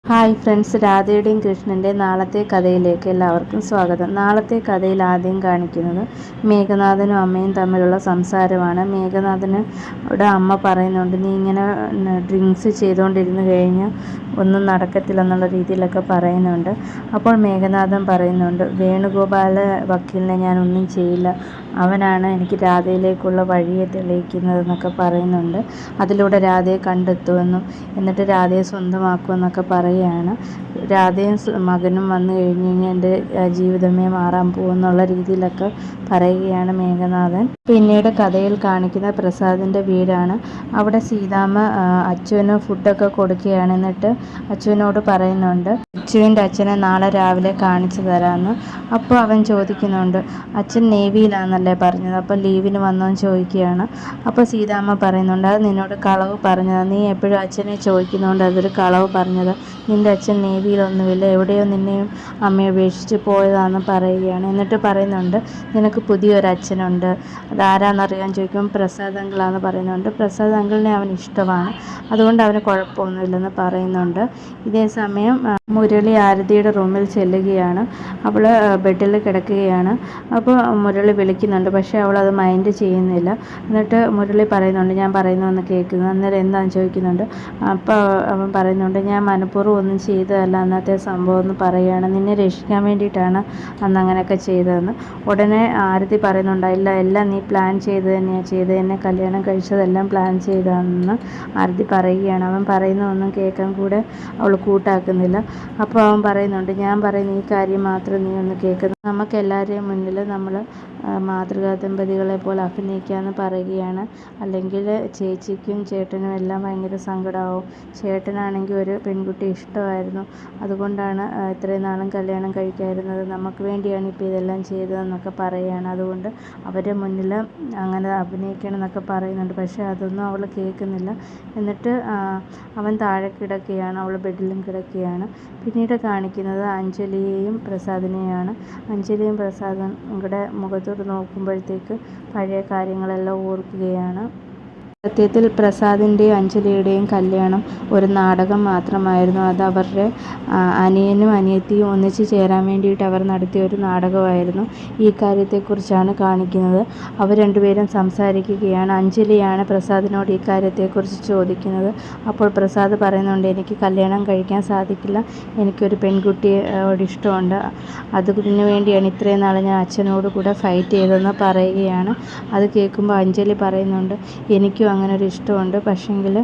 Hi friends, രാധയുടെയും കൃഷ്ണൻ്റെ നാളത്തെ കഥയിലേക്ക് എല്ലാവർക്കും സ്വാഗതം. നാളത്തെ കഥയിൽ ആദ്യം കാണിക്കുന്നത് മേഘനാഥനും അമ്മയും തമ്മിലുള്ള സംസാരമാണ്. മേഘനാഥനോട് അമ്മ പറയുന്നുണ്ട്, നീ ഇങ്ങനെ ഡ്രിങ്ക്സ് ചെയ്തുകൊണ്ടിരുന്ന് കഴിഞ്ഞാൽ ഒന്നും നടക്കത്തില്ലെന്നുള്ള രീതിയിലൊക്കെ പറയുന്നുണ്ട്. അപ്പോൾ മേഘനാഥൻ പറയുന്നുണ്ട്, വേണുഗോപാല വക്കീലിനെ ഞാനൊന്നും ചെയ്യില്ല, അവനാണ് എനിക്ക് രാധയിലേക്കുള്ള വഴിയെ തെളിയിക്കുന്നതെന്നൊക്കെ പറയുന്നുണ്ട്. അതിലൂടെ രാധയെ കണ്ടെത്തുമെന്നും എന്നിട്ട് രാധയെ സ്വന്തമാക്കുമെന്നൊക്കെ പറയുകയാണ്. രാധയും മകനും വന്നു കഴിഞ്ഞ് കഴിഞ്ഞാൽ എൻ്റെ ജീവിതമേ മാറാൻ പോകുമെന്നുള്ള രീതിയിലൊക്കെ പറയുകയാണ് മേഘനാഥൻ. പിന്നീട് കഥയിൽ കാണിക്കുന്ന പ്രസാദിൻ്റെ വീടാണ്. അവിടെ സീതാമ്മ അച്ചുവിന് ഫുഡൊക്കെ കൊടുക്കുകയാണ്. എന്നിട്ട് അച്ചുവിനോട് പറയുന്നുണ്ട്, അച്ചുവിൻ്റെ അച്ഛനെ നാളെ രാവിലെ കാണിച്ചു തരാമെന്ന്. അപ്പോൾ അവൻ ചോദിക്കുന്നുണ്ട്, അച്ഛൻ നേവിയിലാണെന്നല്ലേ പറഞ്ഞത്, അപ്പോൾ ലീവിന് വന്നോന്ന് ചോദിക്കുകയാണ്. അപ്പോൾ സീതാമ്മ പറയുന്നുണ്ട്, അത് നിന്നോട് കളവ് പറഞ്ഞതാണ്, നീ എപ്പോഴും അച്ഛനെ ചോദിക്കുന്നതുകൊണ്ട് അതൊരു കളവ് പറഞ്ഞത്, നിൻ്റെ അച്ഛൻ നേവിയിലൊന്നുമില്ല, എവിടെയോ നിന്നെയും അമ്മയെ ഉപേക്ഷിച്ച് പോയതാണെന്ന് പറയുകയാണ്. എന്നിട്ട് പറയുന്നുണ്ട്, നിനക്ക് പുതിയൊരു അച്ഛനുണ്ട്, അതാരാന്നറിയാൻ ചോദിക്കുമ്പോൾ പ്രസാദ് അങ്കിളാന്ന് പറയുന്നുണ്ട്. പ്രസാദ് അങ്കിളിനെ അവന് ഇഷ്ടമാണ്, അതുകൊണ്ട് അവന് കുഴപ്പമൊന്നുമില്ലെന്ന് പറയുന്നുണ്ട്. ഇതേ സമയം മുരളി ആരതിയുടെ റൂമിൽ ചെല്ലുകയാണ്. അവൾ ബെഡിൽ കിടക്കുകയാണ്. അപ്പോൾ മുരളി വിളിക്കുന്നുണ്ട്, പക്ഷേ അവൾ അത് മൈൻഡ് ചെയ്യുന്നില്ല. എന്നിട്ട് മുരളി പറയുന്നുണ്ട്, ഞാൻ പറയുന്നതെന്ന് കേൾക്കുന്നു. അന്നേരം എന്താണെന്ന് ചോദിക്കുന്നുണ്ട്. അപ്പോൾ അവൻ പറയുന്നുണ്ട്, ഞാൻ മനഃപൂർവ്വം ഒന്നും ചെയ്തതല്ല, അന്നത്തെ സംഭവം എന്ന് പറയുകയാണ്, നിന്നെ രക്ഷിക്കാൻ വേണ്ടിയിട്ടാണ് അന്ന് അങ്ങനെയൊക്കെ ചെയ്തതെന്ന്. ഉടനെ ആരതി പറയുന്നുണ്ട്, ഇല്ല, എല്ലാം നീ പ്ലാൻ ചെയ്ത് തന്നെയാണ് ചെയ്തത്, എന്നെ കല്യാണം കഴിച്ചതെല്ലാം പ്ലാൻ ചെയ്തതെന്ന് ആരതി പറയുകയാണ്. അവൻ പറയുന്നതൊന്നും കേൾക്കാൻ കൂടെ അവൾ കൂട്ടാക്കുന്നില്ല. അപ്പോൾ അവൻ പറയുന്നുണ്ട്, ഞാൻ പറയുന്ന ഈ കാര്യം മാത്രം നീ ഒന്ന് കേൾക്കുന്നു, നമുക്ക് എല്ലാവരെയും മുന്നിൽ നമ്മൾ മാതൃകാ ദമ്പതികളെ പോലെ അഭിനയിക്കാമെന്ന് പറയുകയാണ്. അല്ലെങ്കിൽ ചേച്ചിക്കും ചേട്ടനും എല്ലാം ഭയങ്കര സങ്കടമാവും. ചേട്ടനാണെങ്കിൽ ഒരു പെൺകുട്ടി ഇഷ്ടമായിരുന്നു, അതുകൊണ്ടാണ് ഇത്രയും നാളും കല്യാണം കഴിക്കാതിരുന്നത്, നമുക്ക് വേണ്ടിയാണ് ഇപ്പോൾ ഇതെല്ലാം ചെയ്തതെന്നൊക്കെ പറയുകയാണ്. അതുകൊണ്ട് അവരുടെ മുന്നിൽ അങ്ങനെ അഭിനയിക്കണം എന്നൊക്കെ പറയുന്നുണ്ട്. പക്ഷേ അതൊന്നും അവൾ കേൾക്കുന്നില്ല. എന്നിട്ട് അവൻ താഴെ കിടക്കുകയാണ്, അവൾ ബെഡിലും കിടക്കുകയാണ്. പിന്നീട് കാണിക്കുന്നത് അഞ്ജലിയെയും പ്രസാദിനെയാണ്. അഞ്ജലിയും പ്രസാദും കൂടെ മുഖത്തോട്ട് നോക്കുമ്പോഴത്തേക്ക് പഴയ കാര്യങ്ങളെല്ലാം ഓർക്കുകയാണ്. സത്യത്തിൽ പ്രസാദിൻ്റെയും അഞ്ജലിയുടെയും കല്യാണം ഒരു നാടകം മാത്രമായിരുന്നു. അത് അവരുടെ അനിയനും അനിയത്തിയും ഒന്നിച്ച് ചേരാൻ വേണ്ടിയിട്ട് അവർ നടത്തിയ ഒരു നാടകമായിരുന്നു. ഈ കാര്യത്തെക്കുറിച്ചാണ് കാണിക്കുന്നത്. അവർ രണ്ടുപേരും സംസാരിക്കുകയാണ്. അഞ്ജലിയാണ് പ്രസാദിനോട് ഈ കാര്യത്തെക്കുറിച്ച് ചോദിക്കുന്നത്. അപ്പോൾ പ്രസാദ് പറയുന്നുണ്ട്, എനിക്ക് കല്യാണം കഴിക്കാൻ സാധിക്കില്ല, എനിക്കൊരു പെൺകുട്ടിയോട് ഇഷ്ടമുണ്ട്, അതിനു വേണ്ടിയാണ് ഇത്രയും നാൾ ഞാൻ അച്ഛനോട് കൂടെ ഫൈറ്റ് ചെയ്തതെന്ന് പറയുകയാണ്. അത് കേൾക്കുമ്പോൾ അഞ്ജലി പറയുന്നുണ്ട്, എനിക്കും അങ്ങനെ ഒരു ഇഷ്ടമുണ്ട്, പക്ഷെങ്കിൽ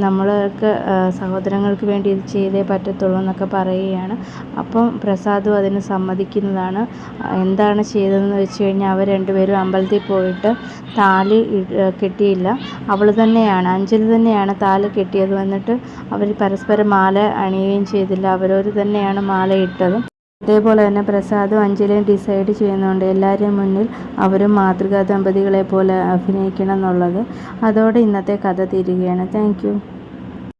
നമ്മൾക്ക് സഹോദരങ്ങൾക്ക് വേണ്ടി ഇത് ചെയ്തേ പറ്റത്തുള്ളൂ എന്നൊക്കെ പറയുകയാണ്. അപ്പം പ്രസാദും അതിന് സമ്മതിക്കുന്നതാണ്. എന്താണ് ചെയ്തതെന്ന് വെച്ച് കഴിഞ്ഞാൽ അവർ രണ്ടുപേരും അമ്പലത്തിൽ പോയിട്ട് താലി കെട്ടിയില്ല, അവൾ തന്നെയാണ്, അഞ്ജലി തന്നെയാണ് താലി കെട്ടിയത്. എന്നിട്ട് അവർ പരസ്പരം മാല അണിയുകയും ചെയ്തില്ല, അവരവർ തന്നെയാണ് മാല ഇട്ടത്. അതേപോലെ തന്നെ പ്രസാദും അഞ്ജലിയും ഡിസൈഡ് ചെയ്യുന്നുണ്ട് എല്ലാവരെയും മുന്നിൽ അവരും മാതൃകാ ദമ്പതികളെ പോലെ അഭിനയിക്കണം എന്നുള്ളത്. അതോടെ ഇന്നത്തെ കഥ തീരുകയാണ്. Thank you.